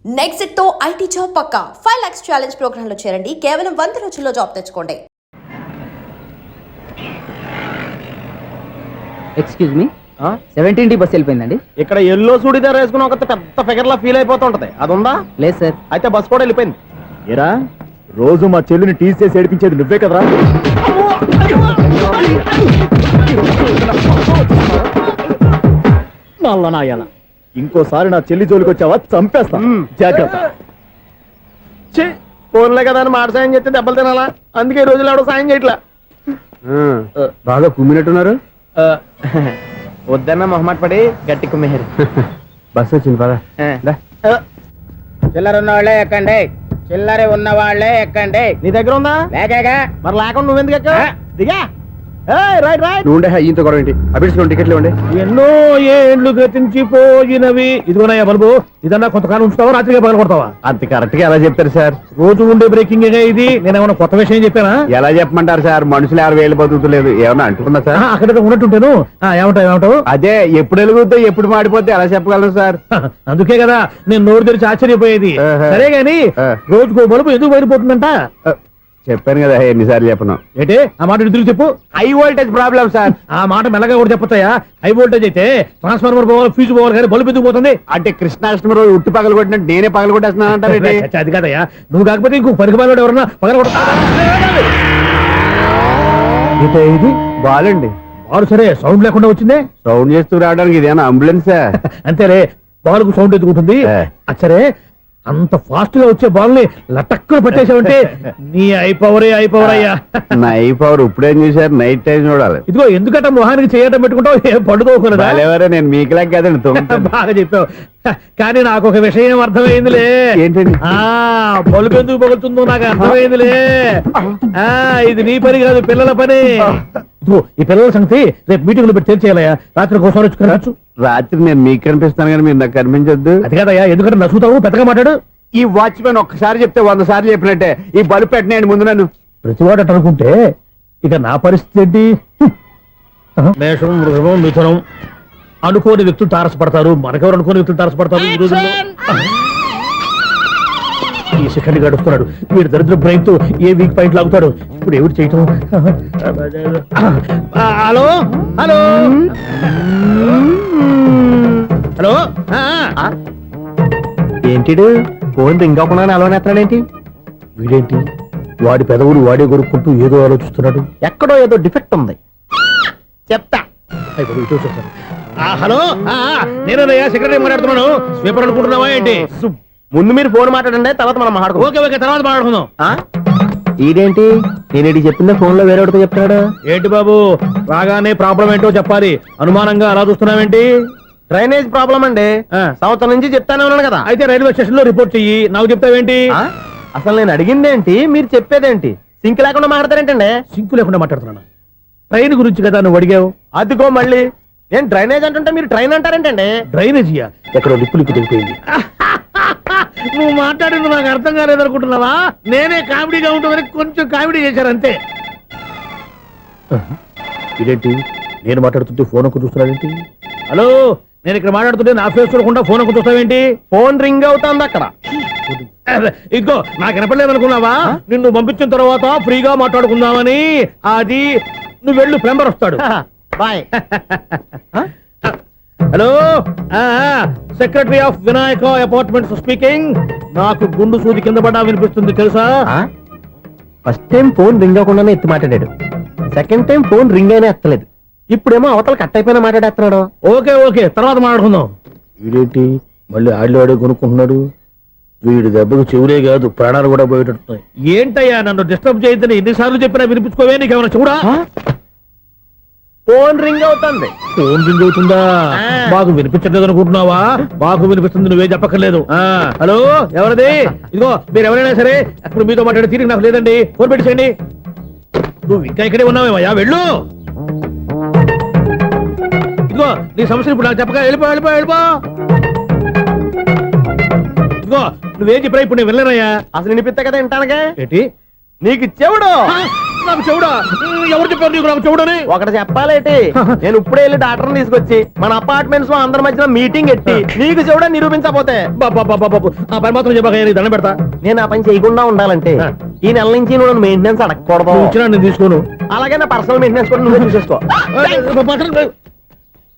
Next తో IT job పక్కా 5 lakhs challenge programme లో చేరండి. కేవలం 100 రోజుల్లో జాబ్ తెచ్చుకోండి. ఎక్స్క్యూజ్ మీ 17D బస్ వెళ్ళిపోయిందండి. ఇక్కడ ఎల్లో చూడిదార్ వేసుకుని ఒక పెద్ద ఫిగర్ లా ఫీల్ అయిపోతుంటది, అది ఉందా? లేదు సార్. అయితే బస్ కూడా వెళ్ళిపోయింది. ఏరా రోజు మా చెల్లిని టీస్ చేసి ఏడిపించేది నువ్వే కదరా? నాయన ఇంకోసారి నా చెల్లి జోలికి వచ్చావా చంపేస్తా, జాగ్రత్త. ఫోన్లే కదా అని మాట సాయం చేస్తే దెబ్బలు తినాలా? అందుకే ఈ రోజులు ఎవడో సాయం చేయట్లా. బాగా కుమ్మినట్టున్నారు. వద్దన్న మొహమాట పడి గట్టి కుమ్మేరు. బస్ వచ్చింది పద. చిల్లర ఉన్న వాళ్ళే ఎక్కండి, చిల్లర ఉన్న వాళ్ళే ఎక్కండి. నీ దగ్గర ఉందా? లేకగా మరి లేకుండా నువ్వెందుకు ఎక్కావు? దిగా. Right right. నువ్వు ఉండే ఇంత గొడవ ఏంటి? అభిడ్చుకోండి, టికెట్లు ఇవ్వండి. ఎన్నో ఏండ్లు గతించిపోయినవి. ఇదిగోనయ్యా బల్బు, ఇదన్నా కొంతకాలం ఉంచుతావా, రాత్రిగా పగల కొడతావా? అంత కరెక్ట్ గా ఎలా చెప్తారు సార్? రోజు ఉండే బ్రేకింగ్ ఇది. నేనేమన్నా కొత్త విషయం చెప్పానా? ఎలా చెప్పమంటారు సార్? మనుషులు 60 ఏళ్ళు బతుకుతలేదు, ఏమన్నా అంటున్నా సార్? అక్కడ ఉన్నట్టుంటాను. ఏమంటావు? అదే ఎప్పుడు వెలుగుతో ఎప్పుడు మాడిపోతే ఎలా చెప్పగలరు సార్? అందుకే కదా నేను నోరు తెరిచి ఆశ్చర్యపోయేది. సరే గాని రోజుకో బల్బు ఎందుకు బయటపోతుందంట? చెప్పాను కదా ఎన్నిసార్లు చెప్పను. ఏంటి ఆ మాట తిరిగి చెప్పు. High voltage problem sir. ఆ మాట మెల్లగా కూడా చెప్పతాయా? హై వోల్టేజ్ అయితే ట్రాన్స్ఫార్మర్ పోవాలి, ఫ్యూజ్ పోవాలి, కానీ బల్బు ఎందుకు పోతుంది? అంటే కృష్ణాష్టమి రోజు ఉట్టి పగలు కొట్టినట్టు నేనే పగలు కొట్టేస్తున్నాను అంటారు. అది కాదయ్యా, నువ్వు కాకపోతే ఇంకో పనికి పగలడు ఎవరన్నా పగల కొడతా. ఇది బాలండి. బాలు సరే సౌండ్ లేకుండా వచ్చిందే. సౌండ్ చేస్తూ రావడానికి ఇదేనా అంబులెన్స్? అంతేలే, బాలుకు సౌండ్ ఎదుగుతుంది. సరే అంత ఫాస్ట్ గా వచ్చే బాల్ ని లటక్కులు పట్టేసావంటే నీ ఐపవర్ అయ్యా. నా ఐ పవర్ ఇప్పుడేం చూసారు? నైట్ టైం చూడాలి. ఇదిగో ఎందుకంటే మొహానికి చేయటం పెట్టుకుంటావు, ఏం పండుకోకూడదా? నేను మీకులా కదండి. బాగా చెప్పావు. కానీ నాకు ఒక విషయం అర్థమైందిలే. ఏంటండి? బల్బు ఎందుకు పగులుతుందో నాకు అర్థమైందిలే. ఇది నీ పని కాదు, పిల్లల పని. ఈ పిల్లల సంగతి రేపు మీటింగ్ లో పెట్టి తెలిసేయాలయ్యా. రాత్రి ఒకసారి వచ్చి రాత్రి నేను మీకు కనిపిస్తాను కానీ మీరు నాకు కనిపించొద్దు. అది కాదయ్యా, ఎందుకంటే నచ్చుతావు, పెద్దగా మాట్లాడు. ఈ వాచ్మెన్ ఒక్కసారి చెప్తే 100 సార్లు చెప్పినట్టే. ఈ బల్బు పెట్టినాయండి ముందు నన్ను. ప్రతివాడు అనుకుంటే ఇక నా పరిస్థితి ఏంటి? మేషం, వృషభం, మిథునం అనుకోని వ్యక్తులు తారసపడతారు. మనకెవరు అనుకోని వ్యక్తులు తారసపడతారు ఈ రోజుల్లో. ఈ సెకండ్ గడుపుతున్నాడు వీడు దరిద్ర బ్రెయిన్ తో. ఏ వీక్ పాయింట్ లాగుతాడు ఇప్పుడు? ఎవరు చేయటం? Hello hello hello. ఏంటిడు ఫోన్ రింగ్ అవ్వకుండా అలవనేస్తాడేంటి? వీడేంటి వాడి పెదవులు వాడే కొరుక్కుంటూ ఏదో ఆలోచిస్తున్నాడు. ఎక్కడో ఏదో డిఫెక్ట్ ఉంది, చెప్తా. హలో, నేనయ్యా సెక్రటరీ మాట్లాడుతున్నాను. స్వీపర్ అనుకుంటున్నావా ఏంటి? ముందు మీరు ఫోన్ మాట్లాడండి, తర్వాత మనం మాట్లాడుకో. ఓకే ఓకే, తర్వాత మాట్లాడుకుందాం. ఇదేంటి నేను చెప్పిందే ఫోన్ లో వేరే ఒకటి చెప్తాడు? ఏంటి బాబు, రాగానే ప్రాబ్లం ఏంటో చెప్పాలి. అనుమానంగా అలా చూస్తున్నావేంటి? డ్రైనేజ్ ప్రాబ్లం అండి. సంవత్సరం నుంచి చెప్తానే ఉన్నాను కదా. అయితే రైల్వే స్టేషన్ లో రిపోర్ట్ చెయ్యి, నాకు చెప్తావేంటి? అసలు నేను అడిగిందేంటి, మీరు చెప్పేదేంటి? సింక్ లేకుండా మాట్లాడతారేంటండి? సింకు లేకుండా మాట్లాడుతున్నాను. ట్రైన్ గురించి కదా నువ్వు అడిగావు. అదిగో మళ్ళీ నేను డ్రైనేజ్ అంటుంటే మీరు ట్రైన్ అంటారేంటండి? డ్రైనేజీయా? ఎక్కడో లిప్పు తెలిపోయింది. నువ్వు మాట్లాడింది నాకు అర్థం కాలేదనుకుంటున్నావా? నేనే కామెడీగా ఉంటుందని కొంచెం కామెడీ చేశారు అంతే. ఇదేంటి నేను మాట్లాడుతుంటే ఫోన్ ఒక్క చూస్తున్నావేంటి? హలో, నేను ఇక్కడ మాట్లాడుతుంటే నా ఫేస్ చూడకుండా ఫోన్ ఒక్క చూస్తావేంటి? ఫోన్ రింగ్ అవుతుంది అక్కడ. ఇదిగో నాకు వినపడలేదు అనుకున్నావా? నిన్ను పంపించిన తర్వాత ఫ్రీగా మాట్లాడుకుందామని. అది నువ్వు వెళ్ళు, ప్లంబర్ వస్తాడు. Bye. Hello, secretary of Vinayaka apartments speaking. నాకు గుండు సూది కింద పడ్డా వినిపిస్తుంది తెలుసా? ఫస్ట్ టైం ఫోన్ రింగ్ అవ్వకుండానే ఎత్తి మాట్లాడాడు. సెకండ్ టైం ఫోన్ రింగ్ అయినా ఎత్తలేదు. ఇప్పుడేమో అవతల కట్ అయిపోయినా మాట్లాడేస్తున్నాడు. ఓకే ఓకే, తర్వాత మాట్లాడుకుందాం. వీడేంటి మళ్ళీ ఆడిలో కొనుక్కుంటున్నాడు? వీడి దెబ్బకు చెవులే కాదు ప్రాణాలు కూడా పోయేటట్టున్నాయి. ఏంటయ్యా నన్ను డిస్టర్బ్ చేయొద్దని ఎన్నిసార్లు చెప్పినా వినిపించుకోవే? నీకేమైనా చూడా? ఫోన్ రింగ్ అవుతుంది. ఫోన్ రింగ్ అవుతుందా? మాకు వినిపించట్లేదు అనుకుంటున్నావా? మాకు వినిపిస్తుంది, నువ్వే చెప్పక్కర్లేదు. హలో, ఎవరిది? ఇదిగో మీరు ఎవరైనా సరే అప్పుడు మీతో మాట్లాడే తీరిక నాకు లేదండి. ఫోన్ పెట్టేసేయండి. నువ్వు ఇంకా ఇక్కడే ఉన్నావేమయ్యా, వెళ్ళు. ఇదిగో నీ సమస్యలు ఇప్పుడు నాకు చెప్పక వెళ్ళిపో. ఇదిగో నువ్వేం చెప్పరా ఇప్పుడు నేను వెళ్ళానయ్యా. అసలు వినిపిస్తా కదా వింటానగా. ఏంటి నీకు చెవుడు నాకు చెవుడా ఎవరు చెప్పారు నీకు నాకు చెవుడని ఒకటి చెప్పాలేటి నేను ఇప్పుడే వెళ్ళి డాక్టర్ని తీసుకొచ్చి మన అపార్ట్మెంట్స్ లో అందరి మధ్యన మీటింగ్ ఎట్టి నీకు చెవుడా నిరూపించకపోతే బాబు ఆ పని మాత్రం చెప్పక నీకు దండం పెడతా నేను ఆ పని చేయకుండా ఉండాలంటే ఈ నెల నుంచి నువ్వు మెయింటెనెన్స్ అడగకూడదు. నువ్వు ఇచ్చినా నేను తీసుకోను. అలాగే నా పర్సనల్ మెయింటెనెన్స్ కూడా నువ్వే చూసేసుకో.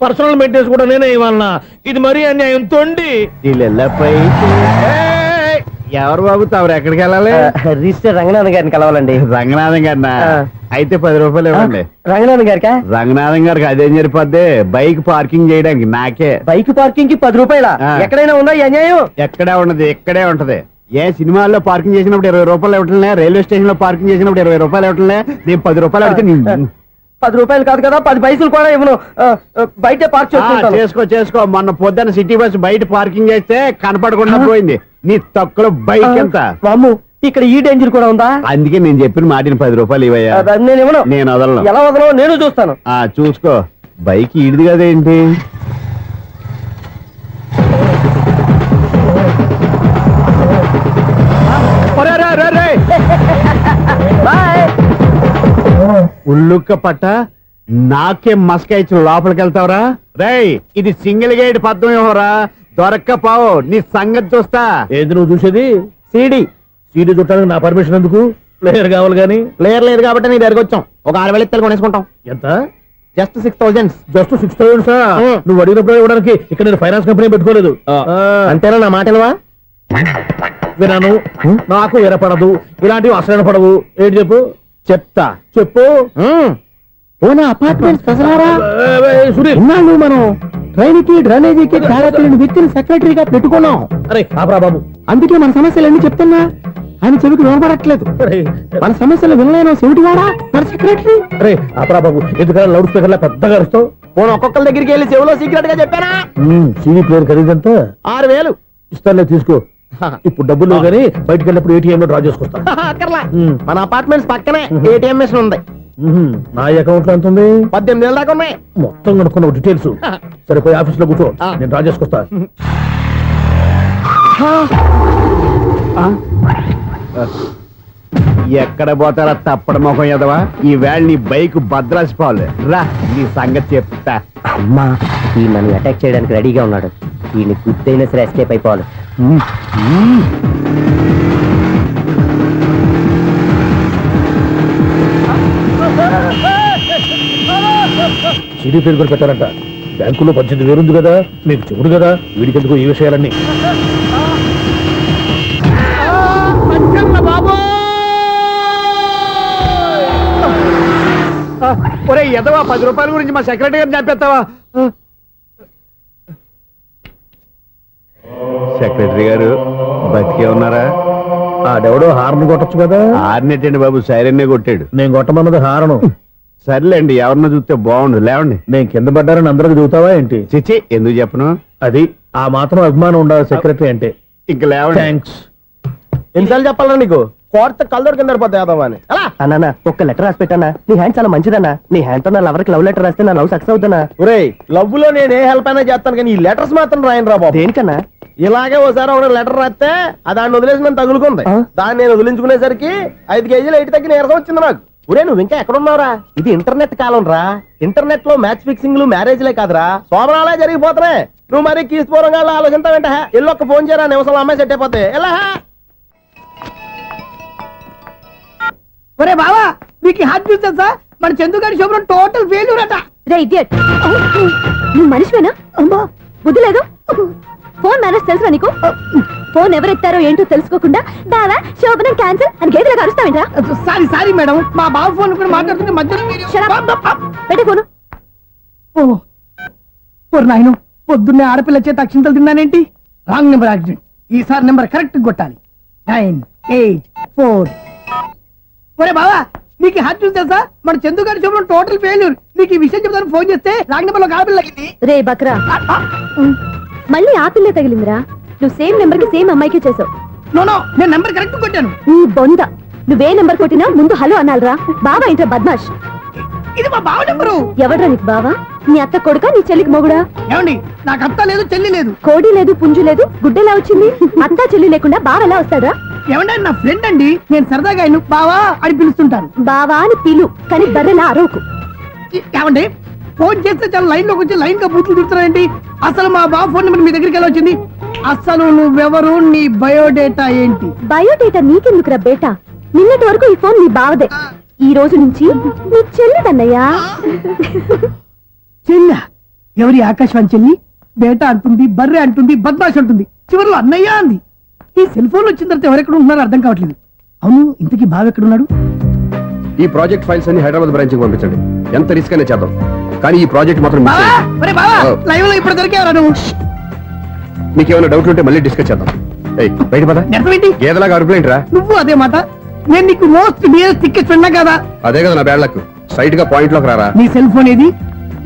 పర్సనల్ మెయింటెనెన్స్ కూడా నేనే ఇవ్వాలన్నా ఇది మరీ అన్యాయం తొండి. ఎవరు బాబు తమరు ఎక్కడికి వెళ్ళాలి? రిజిస్టర్ రంగనాథన్ గారిని కలవాలండి. రంగనాథం గారినా? అయితే 10 రూపాయలు ఇవ్వండి. రంగనాథన్ గారికా? రంగనాథం గారికి అదేం సరిపోద్ది, బైక్ పార్కింగ్ చేయడానికి నాకే. బైక్ పార్కింగ్ కి 10 రూపాయల? ఎక్కడైనా ఉందా ఈ అన్యాయం? ఎక్కడే ఉన్నది, ఇక్కడే ఉంటది. ఏ సినిమాల్లో పార్కింగ్ చేసినప్పుడు 20 రూపాయలు ఇవ్వట్లే, రైల్వే స్టేషన్ లో పార్కింగ్ చేసినప్పుడు 20 రూపాయలు ఇవ్వట్లే, నేను 10 రూపాయలు అడిగితే 10 రూపాయలు కాదు కదా, 10 పైసలు కూడా ఇవ్వను. బయట పార్క్ చేసుకుంటాను. చేసుకో. మొన్న పొద్దున్న సిటీ బస్ బయట పార్కింగ్ చేస్తే కనపడకుండా పోయింది. నీ తక్కువ బైక్ ఎంత? వామ్ము, ఇక్కడ ఈ డేంజర్ కూడా ఉందా? అందుకే నేను చెప్పిన మాటిని 10 రూపాయలు ఇవ్వయ్యా. నేను ఇవ్వను. నేను వదలను. ఎలా వదలను నేను చూస్తాను. చూసుకో. బైక్ ఈడిది కదేంటి? ఉల్లుక్క పట్ట నాకే మస్క ఇచ్చిన లోపలికి వెళ్తావరా? రేయ్, ఇది సింగిల్ గేట్ పద్మం ఇవ్వరా, దొరక్కపోవు నీ సంగతి చూస్తా. ఏది నువ్వు చూసేది? సీడీ చుట్టానికి నా పర్మిషన్ ఎందుకు? ప్లేయర్ కావాలి గానీ. ప్లేయర్ లేదు కాబట్టి నీ దగ్గరకు వచ్చాం. ఒక 6,000 ఇత్తలు కొనేసుకుంటాం. ఎంత? జస్ట్ 6,000. జస్ట్ 6,000 నువ్వు అడిగినప్పుడు ఇవ్వడానికి ఇక్కడ నేను ఫైనాన్స్ కంపెనీ పెట్టుకోలేదు. అంతేనా నా మాటలువా? వినాను, నాకు వినపడదు, ఇలాంటివి అసలు పడవు. ఏంటి చెప్పు? చెప్తా. చెప్పు. అపార్ట్మెంట్స్ సునీల్, ఇన్నాళ్ళు మనం ట్రైన్ కి డ్రైనేజీకి తేడా తెలియని వ్యక్తిని సెక్రటరీగా పెట్టుకున్నాం. అరే ఆపరా బాబు. అందుకే మన సమస్యలన్నీ చెప్తున్నా ఆయన చెవికి వినపడట్లేదు. మన సమస్యలు వినలేను చెవిటి వాడా మన సెక్రటరీ. అరే ఆపరా బాబు, ఎందుకన్నా లౌడ్ స్పీకర్ లా పెద్దగా అరుస్తావు? పోను ఒక్కొక్కరి దగ్గరికి వెళ్ళి చెవిలో సీక్రెట్ గా చెప్పానా? CD player ఖరీదంతా 6,000. ఇస్తానులే, తీసుకో. ఇప్పుడు డబ్బులు కానీ బయటకు వెళ్ళినప్పుడు ఏటీఎం లో డ్రా చేసుకొస్తా. అక్కర్లా, మన అపార్ట్మెంట్స్ పక్కనే ఏటీఎం మిషన్ ఉంది. నా అకౌంట్ లో ఎంత ఉంది? 18,000 దాకా ఉన్నాయి. మొత్తం కనుక్కున్న డీటెయిల్స్. సరిపోయి ఆఫీస్ లో కూర్చో, నేను డ్రా చేసుకొస్తా. ఎక్కడ పోతారా తప్పడ మొహం ఎదవా? ఈ వేళ నీ బైక్ భద్రాసిపోవాలి. రా, నీ సంగతి చెప్తా. అమ్మా, ఈ నన్ను అటాక్ చేయడానికి రెడీగా ఉన్నాడు. ఈయన గుద్దైనా సరే ఎస్కేప్ అయిపోవాలి. సీడీ ప్లేయర్ కూడా పెట్టారంట. బ్యాంకులో 18,000 ఉంది కదా, మీకు చెవుడు కదా, వీడికెందుకు ఈ విషయాలన్నీ? ఒరే ఎదవా, 10 రూపాయల గురించి మా సెక్రటరీ గారిని చంపేస్తావా? సెక్రటరీ గారు బతికే ఉన్నారా? ఆడెవడో హార్న్ కొట్టచ్చు కదా. ఆరినట్టండి బాబు, సైరన్నే కొట్టాడు. నేను కొట్టమన్నది హారను. సర్లేండి, ఎవరినో చూస్తే బాగుండు. లేవండి. నేను కింద పడ్డారని అందరికి చూతావా ఏంటి? చిచ్చి, ఎందుకు చెప్పను? అది ఆ మాత్రం అభిమానం ఉండాలి సెక్రటరీ అంటే. ఇంక లేవండి. థ్యాంక్స్. ఎన్నిసార్లు చెప్పాలన్నా నీకు? కోర్త కళ్ళదొరి కింద పోతాయి అన్నా. ఒక్క లెటర్ రాసి పెట్టానా? నీ హ్యాండ్ చాలా మంచిదన్నా. నీ హ్యాండ్ తో నా లవర్కి లవ్ లెటర్ రాస్తే నా లవ్ సక్సెస్ అవుతానా? ఒరే, లవ్ లో నేను ఏ హెల్ప్ అయినా చేస్తాను, కానీ ఈ లెటర్స్ మాత్రం రాయను రా బాబు. దేనికన్నా? ఇలాగే ఓసారి ఒక లెటర్ రాస్తే దాన్ని వదిలేసి నన్ను తగులుకుంది. దాన్ని నేను వదిలించుకునేసరికి 5 కేజీలు 8 తగ్గి నీరసం వచ్చింది నాకు. ఒరే, నువ్వు ఇంకా ఎక్కడున్నావురా? ఇది ఇంటర్నెట్ కాలం రా. ఇంటర్నెట్ లో మ్యాచ్ ఫిక్సింగ్లు మ్యారేజ్లే కాదురా, సోమరాలే జరిగిపోతున్నాయి. నువ్వు మరి కీస్పూరంగా ఆలోచించావంట. ఎల్లొక్క ఫోన్ చేయరా, నిమిషంలో అమ్మాయి సెట్ అయిపోతే. ఎలా? ఒరే బావా, మీకు హాట్ న్యూస్ తెలుసా? మన చందుగారి శుభ్రం టోటల్ ఫెయిల్యూర్ అట. రే ఇడియట్, నువ్వు మనిషివేనా? అమ్మా, బుద్ధి లేదు. ఫోన్ మేనేజ్ తెలుసా నీకు? ఫోన్ ఎవరెత్తారో ఏంటో తెలుసుకోకుండా బావా శోభనం క్యాన్సిల్ అని గేదెలకు అరుస్తావేంట్రా? సారీ మేడం, మా బావ ఫోన్ కూడా మాట్లాడుతుంటే మధ్యలో మీరు- పెట్టే ఫోను. ఓ నాయను, పొద్దున్నే ఆడపిల్ల చేత అక్షింతలు తిన్నానేంటి? Wrong number accident. ఈసారి నెంబర్ కరెక్ట్ కొట్టాలి. 9, 8, 4. ఒరే బావా, నీకు హాట్ న్యూస్ తెలుసా? మన చందుగారి శుభ్రం టోటల్ ఫెయిల్యూర్. నీకు ఈ విషయం చెప్తాను ఫోన్ చేస్తే రాంగ్ నెంబర్ లో ఆడపిల్ల తగ్గింది. రే బక్రా, మళ్ళీ ఆ పిల్లే తగిలిందిరా. నువ్వు సేమ్ నెంబర్ కి సేమ్ అమ్మాయికే చేసావు. నో, నేను నెంబర్ కరెక్ట్ కొట్టాను. ఈ బొంద, నువ్వే నెంబర్ కొట్టినా ముందు హలో అనాలిరా. బావా ఇంట్లో బద్మాష్. ఇది మా బావ నెంబరు. ఎవడ్రా నీకు బావా? నీ అత్త కొడుకా, నీ చెల్లికి మొగుడా? ఏమండి, నాకు అత్త లేదు, చెల్లి లేదు. కోడి లేదు, పుంజు లేదు, గుడ్డెలా వచ్చింది? అత్త చెల్లి లేకుండా బావ ఎలా వస్తాడా? ఏమంటే నా ఫ్రెండ్ అండి, నేను సరదాగా ఆయన బావా అని పిలుస్తుంటాను. బావా అని పిలు కానీ బర్రెలా అరవకు. ఏమండి ఫోన్ చేస్తే చాలా లైన్ లోకి వచ్చి లైన్ గా బూతులు తిడుతున్నాయండి. అసలు మా బావ ఫోన్ నెంబర్ మీ దగ్గరికి ఎలా వచ్చింది? అసలు నువ్వెవరు, నీ బయోడేటా ఏంటి? బయోడేటా నీకెందుకురా బేటా? నిన్నటి వరకు ఈ ఫోన్ నీ బావదే, ఈ రోజు నుంచి నీ చెల్లిదన్నయ్యా. చెల్ల ఎవరి? ఆకాశవాణి చెల్లి. బేటా అంటుంది, బర్రె అంటుంది, బద్మాష్ అంటుంది, చివరిలో అన్నయ్య అంది. ఈ సెల్ ఫోన్ వచ్చిన తర్వాత ఎవరెక్కడ ఉంటున్నారో అర్థం కావట్లేదు. అవును, ఇంతకీ బావ ఎక్కడున్నాడు? ఈ ప్రాజెక్ట్ ఫైల్స్ అన్ని హైదరాబాద్ బ్రాంచ్ కి పంపించండి. ఎంత రిస్క్ అయినా చేద్దాం, కానీ ఈ ప్రాజెక్ట్ మాత్రం miss బావా, చేయొద్దు. ఒరే బావా, లైవ్ లో ఇప్పుడు దొరికేవరా నువ్వు? మీకు ఏమైనా డౌట్ ఉంటే మళ్ళీ డిస్కస్ చేద్దాం. ఏయ్, బయట పద. నిజమేంటి? గేదలాగా అరుపులేంటి రా? నువ్వు అదే మాట. నేను నీకు మోస్ట్ డియర్ టికెట్స్ విన్నా కదా. అదే కదా నా బ్యాడ్ లక్. స్ట్రైట్ గా పాయింట్ లోకి రారా. నీ సెల్ ఫోన్ ఏది?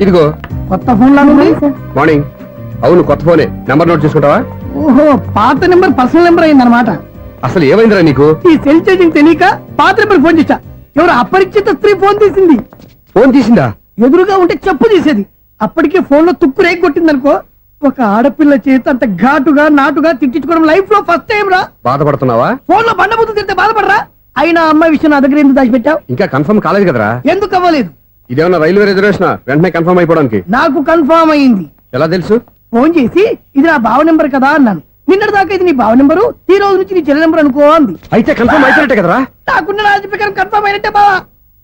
ఇదిగో కొత్త ఫోన్ లాగా ఉంది. మార్నింగ్. అవును, కొత్త ఫోనే. నెంబర్ నోట్ చేసుకుంటావా? ఓహో, పాత నెంబర్ పర్సనల్ నెంబర్ అయిందన్నమాట. అసలు ఏమైందిరా నీకు? ఈ సెల్ ఛార్జింగ్ తెలియక పాత నెంబర్ ఫోన్ చేశా. ఎవరు అపరిచిత స్త్రీ ఫోన్ తీసింది. ఫోన్ తీసిందా? ఎదురుగా ఉంటే చెప్పు తీసేది. అప్పటికే ఫోన్ లో తుక్కు రేగి కొట్టిందనుకో. ఒక ఆడపిల్ల చేత అంత ఘాటుగా నాటుగా తిట్టించుకోవడం లైఫ్ లో ఫస్ట్ టైం రా. బాధపడుతున్నావా? ఫోన్ లో బండబుద్ధి తింటే బాధపడరా? అయినా అమ్మాయి విషయం నా దగ్గర ఎందుకు దాచిపెట్టావు? ఇంకా కన్ఫర్మ్ కాలేదు కదరా? ఎందుకు అవ్వలేదు? ఇదేమన్నా రైల్వే రిజర్వేషన్? వెంటనే కన్ఫర్మ్ అయిపోవడానికి. నాకు కన్ఫర్మ్ అయింది. ఎలా తెలుసు? ఫోన్ చేసి ఇది నా బావ నెంబర్ కదా అన్నాను. నిన్నటి దాకా ఇది నీ బావ నెంబరు, ఈ రోజు నుంచి నీ చెల్లి నెంబర్ అనుకో అంది. అయితే కన్ఫర్మ్ అయిపోయినట్టే కదరా? నాకున్న రాజు ప్రకారం కన్ఫర్మ్ అయినట్టే బావా.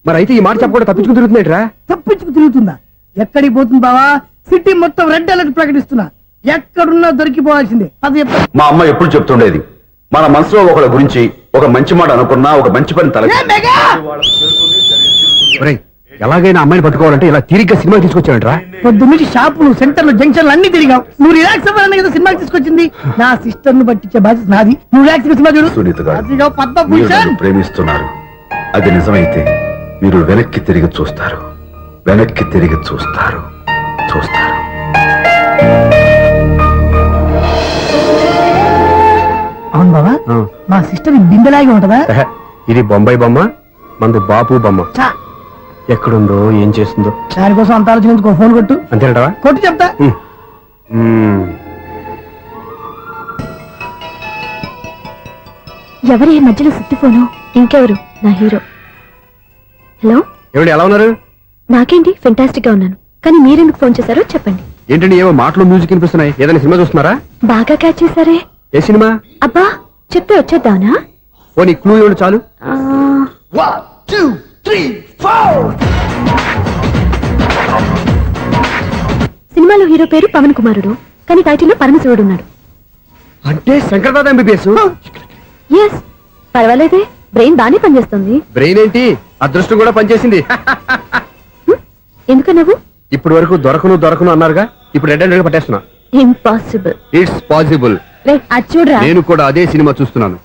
మరి అయితే ఈ మాట చెప్పకుండా తప్పించుకుని తిరుగుతున్నట్రా? తప్పించుకు తిరుగుతుందా? ఎక్కడికి పోతుంది బావా? సిటీ మొత్తం రెడ్ అలర్ట్ ప్రకటిస్తున్నా. ఎక్కడున్నా దొరికిపోవాల్సిందే. అది చెప్తా. మా అమ్మ ఎప్పుడు చెప్తుండేది, మన మనసులో ఒకళ్ళ గురించి ఒక మంచి మాట అనుకున్నా ఒక మంచి పని తల. A mega! ఒరేయ్, ఎలాగైనా అమ్మాయిని పట్టుకోవాలంటే ఇలా తిరిగ్గా సినిమా తీసుకొచ్చాడంట్రా? పొద్దు నుంచి షాపులు, సెంటర్లు, జంక్షన్లు అన్ని తిరిగావు. నువ్వు రిలాక్స్ అవ్వాలని కదా సినిమాకి తీసుకొచ్చింది. నా సిస్టర్ ను పట్టించే బాధ్యత నాది. నువ్వు రిలాక్స్ సినిమా చూడు. సునీత గారు, అదిగో మీరు పద్మభూషణ్. నన్ను ప్రేమిస్తున్నారు. అది నిజమైతే మీరు వెనక్కి తిరిగి చూస్తారు, వెనక్కి తిరిగి చూస్తారు, చూస్తారు. అవును బావా, ఆ. మా సిస్టర్ బిందెలాగే ఉంటదా? ఎహె, ఇది బొంబాయి బొమ్మ, మంది బాపు బొమ్మ. చా, ఎక్కడుందో ఏం చేస్తుందో. దానికోసం అంత ఆలోచించుకో. ఫోన్ కొట్టు. అంతేనటవా? కొట్టు చెప్తా. ఎవరి ఈ మధ్యలో సుత్తి ఫోను? ఇంకెవరు? నా హీరో. హలో, ఏమిటి ఎలా ఉన్నారు? నాకేంటి ఫెంటాస్టిక్ గా ఉన్నాను, కానీ మీరెందుకు ఫోన్ చేశారో చెప్పండి. ఏంటండి ఏవో మాటలు మ్యూజిక్ వినిపిస్తున్నాయి? ఏదైనా సినిమా చూస్తున్నారా? బాగా క్యాచ్ చేశారే. ఏ సినిమా? అబ్బా, చెప్తే వచ్చేద్దానా? ఓ నీ క్లూ ఇవ్వండి చాలు. ఆ, 1 2 3 4. సినిమాలో హీరో పేరు పవన్ కుమారుడు, కానీ టైటిల్లో పరమశివుడు ఉన్నాడు. అంటే శంకర్దాద ఎంబీబీఎస్. ఎస్, పర్వాలేదే, బ్రెయిన్ బానే పనిచేస్తుంది. బ్రెయిన్ ఏంటి, అదృష్టం కూడా పనిచేసింది. ఎందుకన్నావు? ఇప్పటి వరకు దొరకను అన్నారుగా, ఇప్పుడు రెడ్ హ్యాండెడ్ గా పట్టేస్తున్నా. ఇంపాసిబుల్. It's possible. అది చూడరా. నేను కూడా అదే సినిమా చూస్తున్నాను.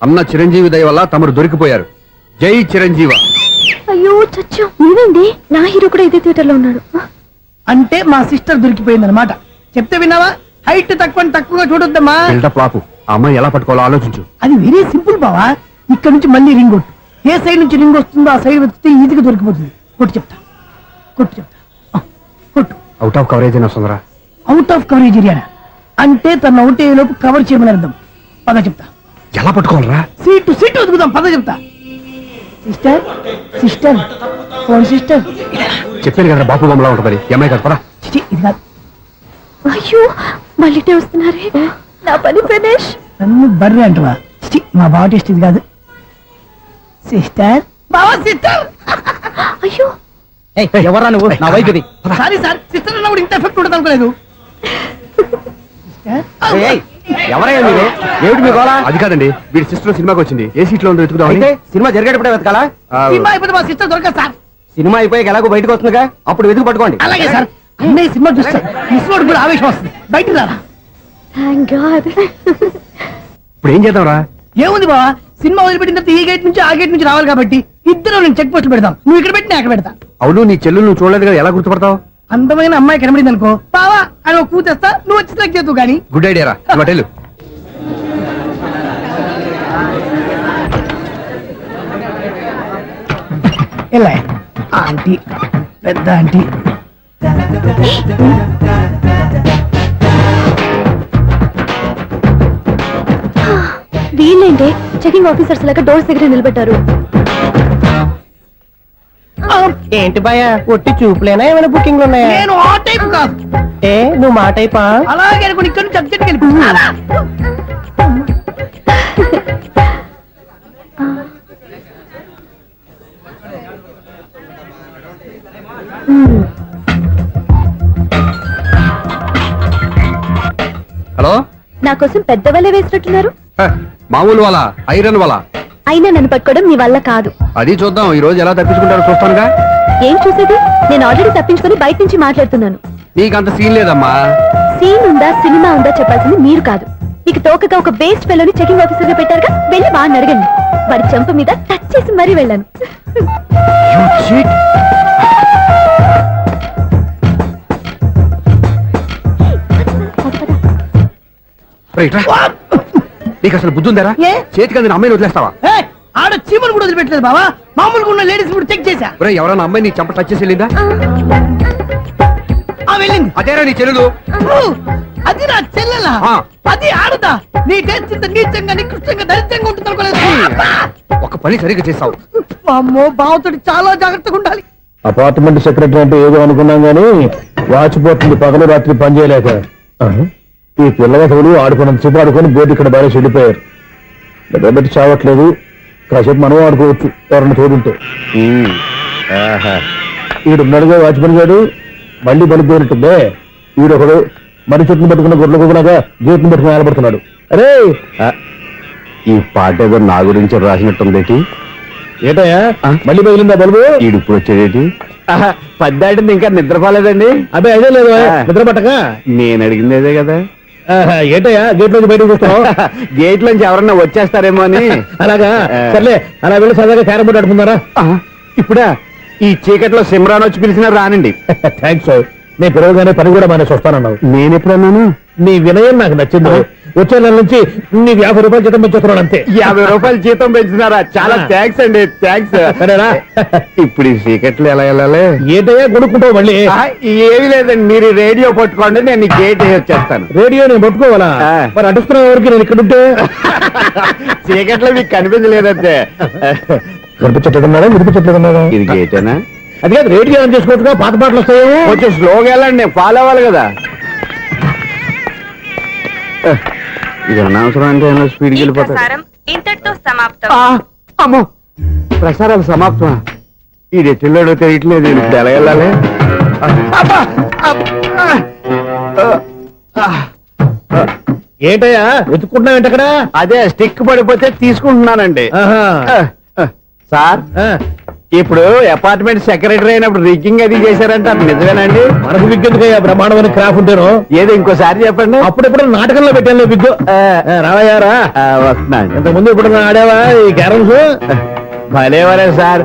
అన్న చిరంజీవి దయ వల్ల తమరు దొరికిపోయారు. జై చిరంజీవ. అయ్యో చచ్చా, నేనండి, నా హీరో కూడా ఇదే థియేటర్ లో ఉన్నాడు. అంటే మా సిస్టర్ దొరికిపోయింది అనమాట. చెప్తే విన్నావా? హైట్ తక్కువగా చూడొద్దమ్మా. బిల్డప్ లాపు. ఆ అమ్మాయి ఎలా పట్టుకోవాలో ఆలోచించు. అది వెరీ సింపుల్ బావా. ఇక్కడ నుంచి మళ్ళీ రింగ్ కొట్టు. ఏ సైడ్ నుంచి రింగ్ వస్తుందో ఆ సైడ్ వస్తే ఈజీగా దొరికిపోతుంది. కొట్టు చెప్తా. కొట్టు. అవుట్ ఆఫ్ కవరేజ్ అయినా వస్తుందిరా. అవుట్ ఆఫ్ కవరేజ్ ఏరియా అంటే తన అవుట్ అయ్యే లోపు కవర్ చేయమని అర్థం. పద చెప్తా. ఎలా పట్టుకోవాలరా? సీటు వెతుకుదాం. పద చెప్తా. Sister phone sister. చెప్పాను కదా బాపు బొమ్మలా ఉంటుందని. అమ్మాయి కదా పరా. ఇది కాదు. అయ్యో, మళ్ళీ వస్తున్నారే. నా పని ఫినిష్. నన్ను బర్రె అంటవా? మా బావ టేస్ట్ ఇది కాదు. సిస్టర్ బావా, సిస్టర్. అయ్యో, ఎవరా నువ్వు? నా వైపు ఇది. సారీ సార్, సిస్టర్ అన్నప్పుడు ఇంత ఎఫెక్ట్ ఉండదు అనుకోలేదు. ఎవరయ్యా మీరు? ఏమిటి మీ గోళ? అది కాదండి, వీడి సిస్టర్ సినిమాకి వచ్చింది. ఏ సీట్ లో ఉందో వెతుకుదాం. అయితే సినిమా జరిగేటప్పుడే వెతకాలా? సినిమా అయిపోతే మా సిస్టర్ దొరకదు సార్. సినిమా అయిపోయాక ఎలాగో బయటకు వస్తుందిగా, అప్పుడు వెతుకు పట్టుకోండి. అలాగే సార్. అన్నయ్య సినిమా చూస్తారు, మిస్వాడు కూడా ఆవేశం వస్తుంది. బయట రారా. Thank God. ఇప్పుడు ఏం చేద్దాం రా? ఏముంది బావా, సినిమా వదిలిపెట్టిన తర్వాత ఈ గేట్ నుంచి ఆ గేట్ నుంచి రావాలి కాబట్టి ఇద్దరు నేను చెక్ పోస్ట్ పెడతాం. నువ్వు ఇక్కడ పెట్టి నేను అక్కడ పెడతా. అవును, నీ చెల్లు నువ్వు చూడలేదు కదా, ఎలా గుర్తుపడతావు? అందమైన అమ్మాయి కనబడింది అనుకో, బావా అని ఒక కూతేస్తా, నువ్వు వచ్చి సెలెక్ట్ చేద్దు కానీ. గుడ్ ఐడియా రా. హోటల్ ఎలా ఆంటీ, పెద్ద ఆంటీ. వీళ్ళేంటి చెకింగ్ ఆఫీసర్స్ లాగా డోర్స్ దగ్గర నిలబెట్టారు. ఏంటి భయ ఒట్టి చూపులేనా ఏమైనా బుకింగ్లు ఉన్నాయా? నేను ఆ టైప్ కాదు. ఏ నువ్వు మా టైపా? అలాగే అనుకుని ఇక్కడ నుంచి అర్జెంట్కి వెళ్ళిపోతారా? హలో నా కోసం పెద్ద వలే వేసినట్టున్నారు. మామూలు వాళ్ళ ఐరన్ వాళ్ళ అయినా నన్ను పట్టుకోవడం మీ వల్ల కాదు. అది చూద్దాం ఈ రోజు ఎలా తప్పించుకుంటారో చూస్తానుగా. ఏం చూసేది? నేను ఆల్రెడీ తప్పించుకొని బయట నుంచి మాట్లాడుతున్నాను. నీకంత సీన్ లేదమ్మా. సీన్ ఉందా సినిమా ఉందా చెప్పాల్సింది మీరు కాదు. మీకు తోకగా ఒక బేస్ట్ ఫెలోని చెకింగ్ ఆఫీసర్ గా పెట్టారుగా, వెళ్ళి వాడిని అడగండి. వాడి చెంప మీద టచ్ చేసి మరీ వెళ్ళాను. నీకు అసలు బుద్ధి ఉందారా? ఏ? చేతికి అందిన అమ్మాయిని వదిలేస్తావా? ఏయ్, ఆడ చీమలు కూడా వదిలిపెట్టలేదు బావా. మామూలుగా ఉన్న లేడీస్ కూడా చెక్ చేశా. ఒరే ఎవరైనా అమ్మాయి నీ చంప టచ్ చేసి వెళ్ళిందా? వెళ్ళింది. అదేరా నీ చెల్లెలు. అది నా చెల్లెలా? ఆ. అది ఆడదా? నీ టేస్ట్ ఇంత నీచంగా నికృష్టంగా దరిద్రంగా ఉంటుంది అనుకోలేదు. ఒక పని సరిగ్గా చేస్తావు. అమ్మో బావతోటి చాలా జాగ్రత్తగా ఉండాలి. అపార్ట్మెంట్ సెక్రటరీ అంటే ఏదో అనుకున్నాం గానీ వాచిపోతుంది పగలు రాత్రి పని చేయలేక. ఈ పిల్లగతులు ఆడుకున్నంత సేపు ఆడుకొని బోర్డు ఇక్కడ బాగా చెడిపోయారు. నిద్రబెట్టి చావట్లేదు. కాసేపు మనం ఆడుకోవచ్చు ఎవరన్నా తోడుంటే. ఈడున్నాడుగా వాచ్మెన్ గారు, మళ్ళీ బలిపోయినట్టుందే. ఈడొకడు మరి చెట్టును పట్టుకున్న గొడ్ల కుక్కలాగా గేట్ను పట్టుకుని ఆలపడుతున్నాడు. అరే ఈ పాట ఏదో నా గురించి రాసినట్టుంది. ఏటయ్యా మళ్ళీ బదిలిందా బల్బు? ఈడుప్పుడు వచ్చేదేటి? పద్దాటింది ఇంకా నిద్రపోలేదండి. అదే అదే లేదు నిద్ర పట్టక. నేను అడిగింది అదే కదా. ఏటయ్యా గేట్ నుంచి బయటకు చూస్తున్నావు? గేట్ లోంచి ఎవరన్నా వచ్చేస్తారేమో అని. అలాగా సర్లే, అలా వెళ్ళి సరదాగా క్యారం బోర్డు ఆడుకున్నారా? ఇప్పుడా ఈ చీకట్లో సిమ్రాన్ వచ్చి పిలిచినా రానండి. థ్యాంక్స్. నేను పిలవగానే పని కూడా మానేసి వస్తానన్నావు. నేను ఎప్పుడన్నాను? నీ వినయం నాకు నచ్చింది. వచ్చే నెల నుంచి నీకు 50 రూపాయలు జీతం పెంచుతున్నాను అంతే. 50 రూపాయలు జీతం పెంచుతున్నారా? చాలా థ్యాంక్స్ అండి. థ్యాంక్స్. సరేనా? ఇప్పుడు ఈ చీకట్లు ఎలా వెళ్ళాలి? ఏంటయ్యా కొనుక్కుంటావు మళ్ళీ? ఏమీ లేదండి, మీరు రేడియో పట్టుకోండి, నేను గేట్ వేసి వచ్చేస్తాను. రేడియో నేను పట్టుకోవాలా? మరి అడుస్తున్న వరకు నేను ఇక్కడ ఉంటే చీకట్లో మీకు కనిపించలేదంటే. కనిపించట్లేదన్నారా వినిపించట్లేదన్నారా? ఇది గేటేనా? అది కాదు, రేడియో ఆన్ చేసుకోవచ్చుగా, పాత పాటలు వస్తాయేమో. కొంచెం స్లోగా వెళ్ళండి, నేను ఫాలో అవ్వాలి కదా. ఇది అనవసరం అంటే స్పీడ్కి వెళ్ళిపోతాడు. ఇంతటితో సమాప్తం. అమ్మో, ప్రసారాలు సమాప్తమా? ఈ రెట్టిల్లోడో తెలియట్లేదు. ఇప్పుడు ఎలా వెళ్ళాలి? ఏంటయ్యా వెతుక్కుంటున్నావు ఏంటి అక్కడ? అదే స్టిక్ పడిపోతే తీసుకుంటున్నానండి. సార్, ఇప్పుడు అపార్ట్మెంట్ సెక్రటరీ అయినప్పుడు రిగ్గింగ్ అది చేశారంటే అది నిజమేనండి? మనకు విగ్గెందుకయ్యా, బ్రహ్మాండమైన క్రాఫ్ ఉంటాను. ఏదో ఇంకోసారి చెప్పండి. అప్పుడెప్పుడు నాటకంలో పెట్టాను విగ్గు. రావయ్యారా? వస్తున్నాను. ఇంతకుముందు ఇప్పుడు ఆడావా ఈ క్యారమ్స్? భలేవరే సార్.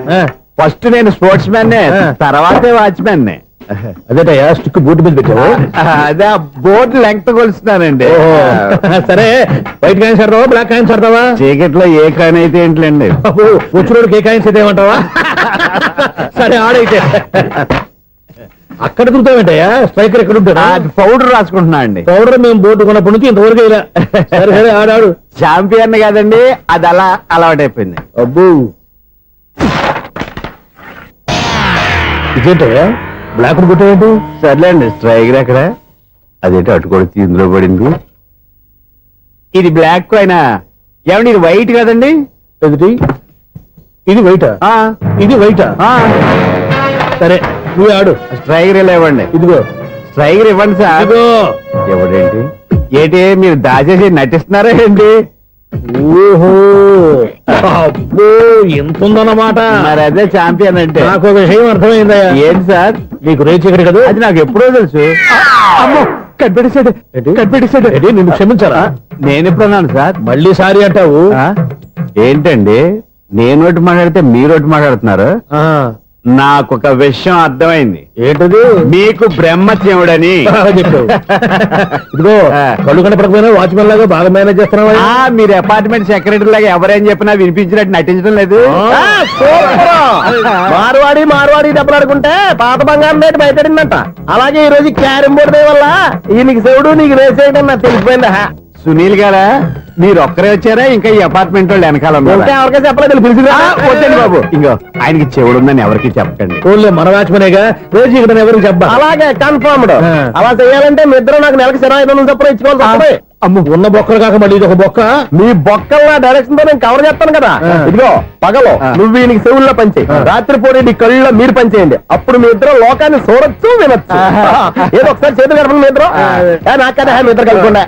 ఫస్ట్ నేను స్పోర్ట్స్ మ్యాన్, తర్వాతే వాచ్మెన్. అదేటయ్యా స్టిక్ బూట్ మీద పెట్టావు? అదే బోర్డు లెంగ్త్ కొలుస్తున్నానండి. సరే, వైట్ కాయిన్స్ ఆడతావా బ్లాక్ కాయిన్స్ ఆడతావా? చీకట్లో ఏ కాయిన్ అయితే ఏంటండి? వచ్చినోడికి ఏ కాయిన్స్ అయితే ఏమంటావా? సరే ఆడైతే. అక్కడ దురుతావేంటయ్యా? స్ట్రైకర్ ఎక్కడ ఉంటాడా? పౌడర్ రాసుకుంటున్నా అండి. పౌడర్ మేము బోర్డు కొన్నప్పటి నుంచి ఇంతవరకు ఇలా. సరే సరే ఆడాడు. చాంపియన్ కాదండి, అది అలా అలవాటైపోయింది. అబ్బు, ఇదేంటయ్యా బ్లాక్ కొట్టేంటి? సర్లేండి, స్ట్రైకర్ ఎక్కడ? అదేంటి అటుకొడితే ఇందులో పడింది. ఇది బ్లాక్ కాయిన్. ఏమండి ఇది వైట్ కదండి? ఎదుటి ఇది వైటా? ఇది వైటా? సరే నువ్వు ఆడు. స్ట్రైకర్ ఇలా ఇవ్వండి. ఇదిగో స్ట్రైకర్ ఇవ్వండి సార్. ఇదిగో. ఎవడేంటి ఏంటి మీరు దాచేసి నటిస్తున్నారా ఏంటి? ఓహో, అబ్బో ఎంత ఉందన్నమాట. మరి అదే చాంపియన్ అంటే. నాకు ఒక విషయం అర్థమైందయ్యా. ఏంటి సార్? నీకు రేచి ఇక్కడ కదా? అది నాకు ఎప్పుడో తెలుసు. అమ్మో, కనిపెట్టేశాడు కనిపెట్టేశాడు. నిన్ను క్షమించారా? నేను ఎప్పుడన్నాను సార్? మళ్ళీ సారీ అంటావు? ఏంటండి నేను ఒకటి మాట్లాడితే మీరు ఒకటి మాట్లాడుతున్నారు? నాకు ఒక విషయం అర్థమైంది. ఏంటది? మీకు బ్రహ్మత్యముడని చెప్పావు. ఇదిగో కళ్ళు కనపడకపోయినా వాచ్మెన్ లాగా బాగా మేనేజ్ చేస్తున్నావా? మీరు అపార్ట్మెంట్ సెక్రటరీ లాగా ఎవరేం చెప్పినా వినిపించినట్టు నటించడం లేదు. మార్వాడి మార్వాడి దెబ్బలాడుకుంటే పాత బంగారం రేటు బయటడిందంట. అలాగే ఈ రోజు క్యారం బోర్డు వల్ల ఈయనకి శివుడు నీకు రేసేయడం నాకు తెలిసిపోయిందా? సునీల్ గారా మీరు ఒక్కరే వచ్చారా ఇంకా ఈ అపార్ట్మెంట్ వాళ్ళు వెనకాల ఉన్నారా? ఇంకా ఎవరికైనా చెప్పలేదు పిలిచింది వద్దండి బాబు ఇంకో ఆయనకి చెవుడుందని ఎవరికి చెప్పకండి. ఓన్లీ మన వాచ్మనేగా రోజు ఇక్కడ ఎవరికి చెప్పా. అలాగే కన్ఫర్మ్డ్. అలా చేయాలంటే మీ ఇద్దరు నాకు నెలకి 2500 చొప్పున ఇచ్చుకోవాలి తప్పదు. అమ్మ ఉన్న బొక్కలు కాక మళ్ళీ ఇది ఒక బొక్క. మీ బొక్కల డైరెక్షన్ తో నేను కవర్ చేస్తాను కదా. ఇదిగో పగలో నువ్వు ఈయనకి చెవుల్లో పంచే, రాత్రిపూట నీ కళ్ళలో మీరు పనిచేయండి. అప్పుడు మీ ఇద్దరు లోకాన్ని చూడొచ్చు వినొచ్చు. ఏదో ఒకసారి చేతులు గడపండి మీ ఇద్దరు. నాకు కదా మీ ఇద్దరు కలుపుకుండా.